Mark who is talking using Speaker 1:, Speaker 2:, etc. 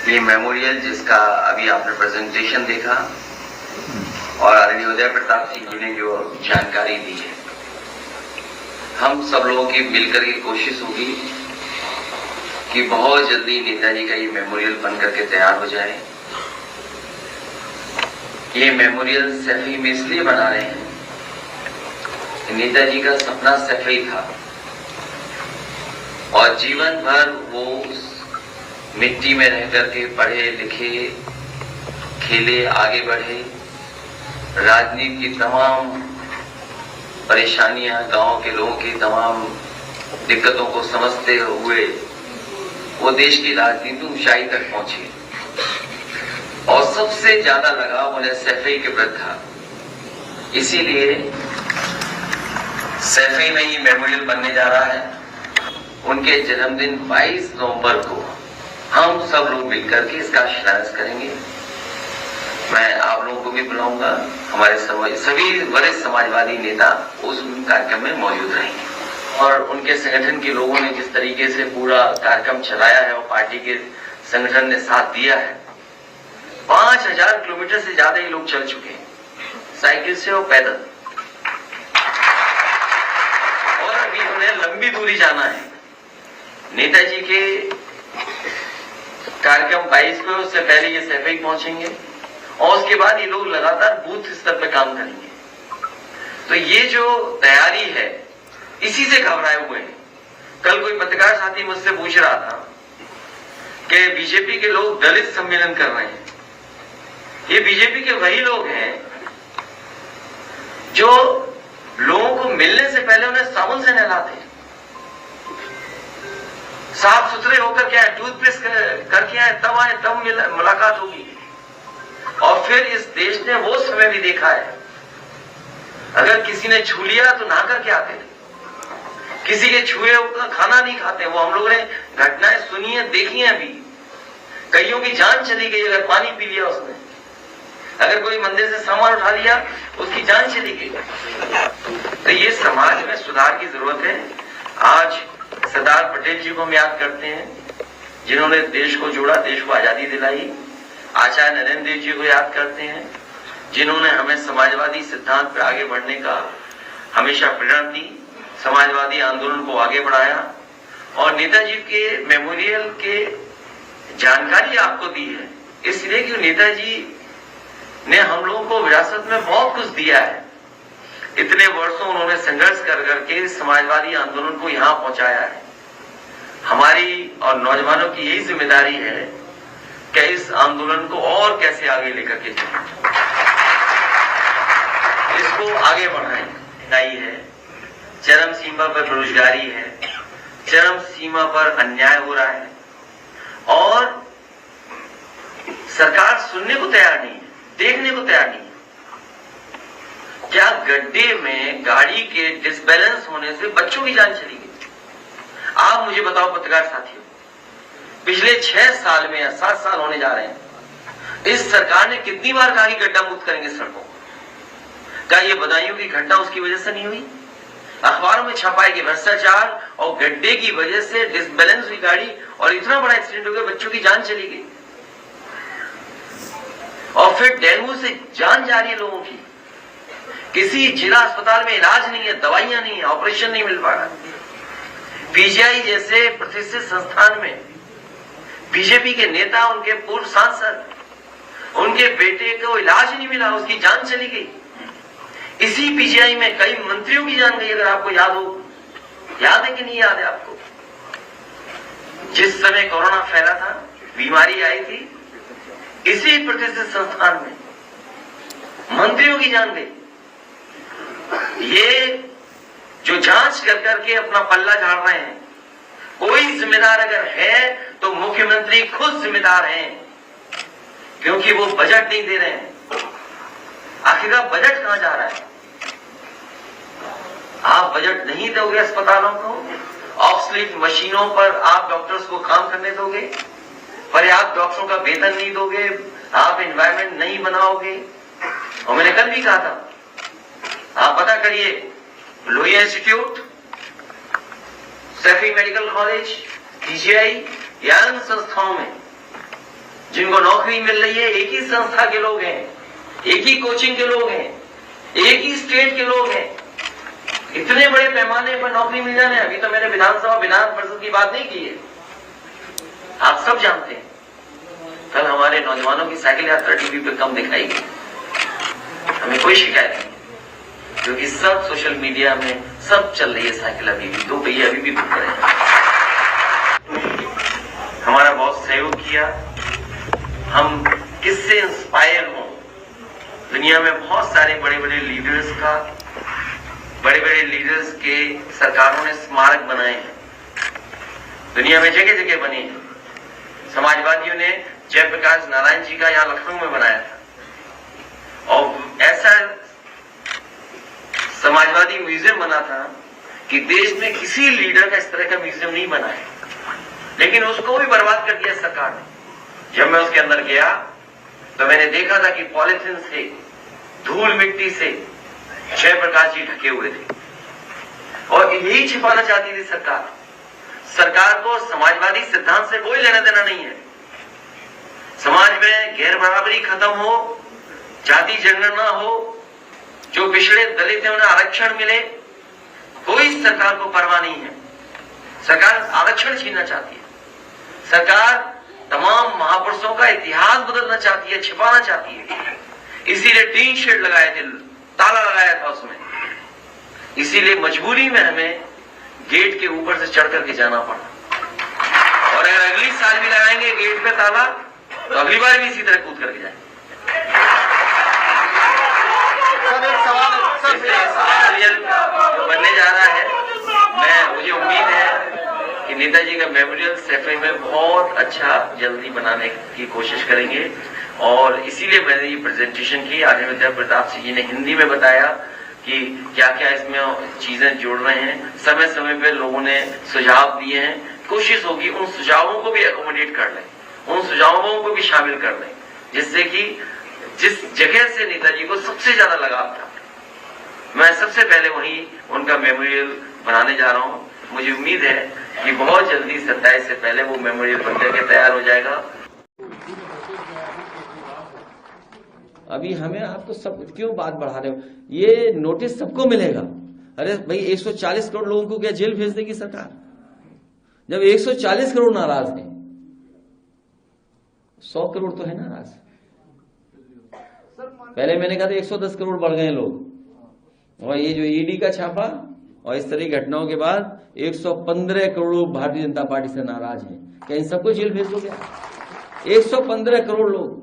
Speaker 1: ये मेमोरियल जिसका अभी आपने प्रेजेंटेशन देखा और आदरणीय उदय प्रताप सिंह जी ने जो जानकारी दी है, हम सब लोगों की मिलकर की कोशिश होगी कि बहुत जल्दी नेताजी का ये मेमोरियल बन करके तैयार हो जाए। ये मेमोरियल सैफई में इसलिए बना रहे हैं कि नेताजी का सपना सैफई था और जीवन भर वो मिट्टी में रह करके पढ़े लिखे, खेले, आगे बढ़े, राजनीति की तमाम परेशानियां, गांव के लोगों की तमाम दिक्कतों को समझते हुए वो देश की राजनीति ऊंचाई तक पहुंचे और सबसे ज्यादा लगाव उन्हें सैफई के प्रति था। इसीलिए सैफई में ही मेमोरियल बनने जा रहा है। उनके जन्मदिन 22 नवंबर को हम सब लोग मिलकर के इसका शिलान्यास करेंगे। मैं आप लोगों को भी बुलाऊंगा, हमारे सभी वरिष्ठ समाजवादी नेता उस कार्यक्रम में मौजूद रहेंगे और उनके संगठन के लोगों ने जिस तरीके से पूरा कार्यक्रम चलाया है और पार्टी के संगठन ने साथ दिया है। 5000 किलोमीटर से ज्यादा ये लोग चल चुके हैं, साइकिल से और पैदल, और अभी उन्हें लंबी दूरी जाना है। नेताजी के कार्यक्रम 22 को, उससे पहले ये सैफई पहुंचेंगे और उसके बाद ये लोग लगातार बूथ स्तर पर काम करेंगे। तो ये जो तैयारी है इसी से घबराए हुए हैं। कल कोई पत्रकार साथी मुझसे पूछ रहा था कि बीजेपी के लोग दलित सम्मेलन कर रहे हैं। ये बीजेपी के वही लोग हैं जो लोगों को मिलने से पहले उन्हें साबुन से नहलाते हैं, साफ सुथरे होकर के आए, टूथपेस्ट करके आए, तब आए, तब मुलाकात होगी। और फिर इस देश ने वो समय भी देखा है, अगर किसी ने छू लिया तो नहा करके आते थे, किसी के छुए का खाना नहीं खाते। वो हम लोगों ने घटनाएं सुनी है, देखी है। अभी कईयों की जान चली गई अगर पानी पी लिया उसने, अगर कोई मंदिर से सामान उठा लिया उसकी जान चली गई। तो ये समाज में सुधार की जरूरत है। आज सरदार पटेल जी को हम याद करते हैं, जिन्होंने देश को जोड़ा, देश को आजादी दिलाई। आचार्य नरेंद्र देव जी को याद करते हैं, जिन्होंने हमें समाजवादी सिद्धांत पर आगे बढ़ने का हमेशा प्रेरणा दी, समाजवादी आंदोलन को आगे बढ़ाया। और नेताजी के मेमोरियल के जानकारी आपको दी है इसलिए कि नेताजी ने हम लोगों को विरासत में बहुत कुछ दिया है। इतने वर्षों उन्होंने संघर्ष कर करके समाजवादी आंदोलन को यहां पहुंचाया है। हमारी और नौजवानों की यही जिम्मेदारी है कि इस आंदोलन को और कैसे आगे लेकर के जाएं, इसको आगे बढ़ाएं। महंगाई है, चरम सीमा पर बेरोजगारी है, चरम सीमा पर अन्याय हो रहा है और सरकार सुनने को तैयार नहीं है, देखने को तैयार नहीं है। क्या गड्ढे में गाड़ी के डिसबैलेंस होने से बच्चों की जान चली गई? आप मुझे बताओ पत्रकार साथियों, पिछले 6 साल में या 7 साल होने जा रहे हैं, इस सरकार ने कितनी बार कहा कि गड्ढा मुक्त करेंगे सड़कों को? क्या ये बदायूं की घटना उसकी वजह से नहीं हुई? अखबारों में छपाई कि भ्रष्टाचार और गड्ढे की वजह से डिसबैलेंस हुई गाड़ी और इतना बड़ा एक्सीडेंट हो गया, बच्चों की जान चली गई। और फिर डेंगू से जान जा रही है लोगों की, किसी जिला अस्पताल में इलाज नहीं है, दवाइयां नहीं है, ऑपरेशन नहीं मिल पा रहा। पीजीआई जैसे प्रतिष्ठित संस्थान में बीजेपी के नेता, उनके पूर्व सांसद, उनके बेटे को इलाज नहीं मिला, उसकी जान चली गई। इसी पीजीआई में कई मंत्रियों की जान गई, अगर आपको याद हो। याद है कि नहीं याद है आपको? जिस समय कोरोना फैला था, बीमारी आई थी, इसी प्रतिष्ठित संस्थान में मंत्रियों की जान गई। ये जो जांच कर करके अपना पल्ला झाड़ रहे हैं, कोई जिम्मेदार अगर है तो मुख्यमंत्री खुद जिम्मेदार हैं, क्योंकि वो बजट नहीं दे रहे हैं। आखिरकार बजट कहां जा रहा है? आप बजट नहीं दोगे अस्पतालों को, ऑब्सोलीट मशीनों पर आप डॉक्टर्स को काम करने दोगे, पर्याप्त डॉक्टरों का वेतन नहीं दोगे, आप एनवायरमेंट नहीं बनाओगे। और मैंने कल भी कहा था, आप पता करिए Lohia institute, Saifai medical college, PGI या इन संस्थाओं में जिनको नौकरी मिल रही है एक ही संस्था के लोग हैं, एक ही कोचिंग के लोग हैं, एक ही स्टेट के लोग हैं। इतने बड़े पैमाने पर नौकरी मिल जाने, अभी तो मैंने विधानसभा विधान परिषद की बात नहीं की है, आप सब जानते हैं। कल हमारे नौजवानों की साइकिल यात्रा टीवी पे कम दिखाई गई, हमें कोई शिकायत नहीं, क्योंकि सब सोशल मीडिया में सब चल रही है साइकिल, अभी भी 2 पहिए अभी भी घूम रहे हैं। हमारा बहुत सहयोग किया, हम किससे इंस्पायर हों। दुनिया में बहुत सारे बड़े बड़े लीडर्स के सरकारों ने स्मारक बनाए हैं, दुनिया में जगह जगह बने हैं। समाजवादियों ने जयप्रकाश नारायण जी का यहां लखनऊ में बनाया था, और ऐसा समाजवादी म्यूजियम बना था कि देश में किसी लीडर का इस तरह का म्यूजियम नहीं बना है, लेकिन उसको भी बर्बाद कर दिया सरकार ने। जब मैं उसके अंदर गया तो मैंने देखा था कि पॉलिथीन से, धूल मिट्टी से जयप्रकाश जी ढके हुए थे, और यही छिपाना चाहती थी सरकार। सरकार को समाजवादी सिद्धांत से कोई लेना देना नहीं है। समाज में गैर बराबरी खत्म हो, जाति जनगणना हो, जो पिछड़े दलित हैं उन्हें आरक्षण मिले, कोई सरकार को परवाह नहीं है। सरकार आरक्षण छीनना चाहती है, सरकार तमाम महापुरुषों का इतिहास बदलना चाहती है, छिपाना चाहती है। इसीलिए टीन शेड लगाए थे, ताला लगाया था उसमें, इसीलिए मजबूरी में हमें गेट के ऊपर से चढ़ करके जाना पड़ा। और अगर अगली साल भी लगाएंगे गेट पे ताला, तो अगली बार भी इसी तरह कूद करके जाएंगे। जो बनने जा रहा है, मुझे उम्मीद है कि नेताजी का मेमोरियल सैफई में बहुत अच्छा जल्दी बनाने की कोशिश करेंगे, और इसीलिए मैंने ये प्रेजेंटेशन की। आर्य प्रताप सिंह जी ने हिंदी में बताया कि क्या क्या इसमें चीजें जोड़ रहे हैं। समय समय पे लोगों ने सुझाव दिए हैं, कोशिश होगी उन सुझावों को भी एकोमोडेट कर लें, उन सुझावों को भी शामिल कर लें, जिससे कि जिस जगह से नेताजी को सबसे ज्यादा लगाव था, मैं सबसे पहले वहीं उनका मेमोरियल बनाने जा रहा हूँ। मुझे उम्मीद है कि बहुत जल्दी 27 से पहले वो मेमोरियल बनकर के तैयार हो जाएगा।
Speaker 2: अभी हमें आप तो सब क्यों बात बढ़ा रहे हो? ये नोटिस सबको मिलेगा। अरे भाई 140 करोड़ लोगों को क्या जेल भेज देगी सरकार? जब 140 करोड़ नाराज हैं, 100 करोड़ तो है नाराज। पहले मैंने कहा था 110 करोड़ बढ़ गए लोग, और ये जो ईडी का छापा और इस तरह की घटनाओं के बाद 115 करोड़ भारतीय जनता पार्टी से नाराज हैं। क्या इन सबको जेल भेज दोगे? 115 करोड़ लोग।